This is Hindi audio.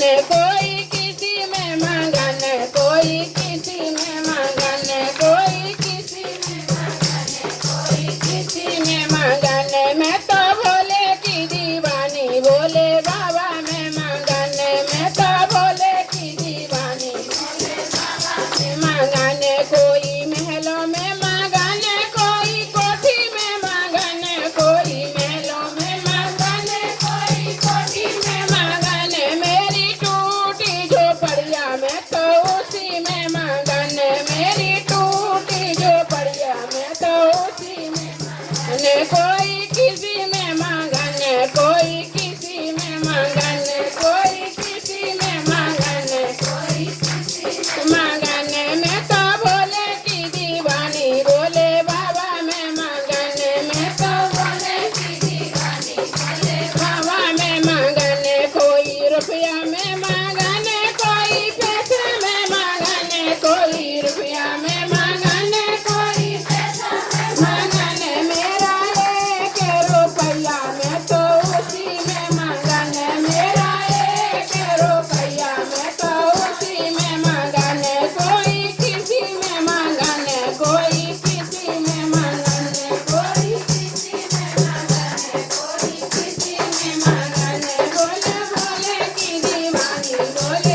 कोई किसी में मगन, कोई किसी में मगन, कोई किसी में मगन, कोई किसी में मगन। मैं तो भोले की दीवानी, भोले बाबा में मगन। मैं तो भोले की दीवानी, भोले बाबा में मगन। कोई महलों में मगन, कोई कोठी में मगन, कोई महलों में मगन, कोई कोठी में मगन। मेरी टूटी झोपड़िया में तो उसी में मगन, मेरी टूटी झोपड़िया में तो उसी में मगन। कोई किसी में मगन, कोई किसी में मगन, कोई किसी में मगन, कोई किसी में मगन। मैं तो भोले की दीवानी, भोले बाबा में मगन। मैं तो भोले की दीवानी, भोले बाबा में मगन। कोई रुपया में मगन, कोई पैसे में मगन, कोई रुपया में मगन, कोई पैसा में मगन। मेरा एक रुपया में तो उसी में मगन, मेरा एक रुपया में तो उसी में मगन। कोई किसी में मगन, कोई किसी में मगन, कोई किसी में मगन, कोई किसी में मगन। भोले भोले की दीवानी, भोले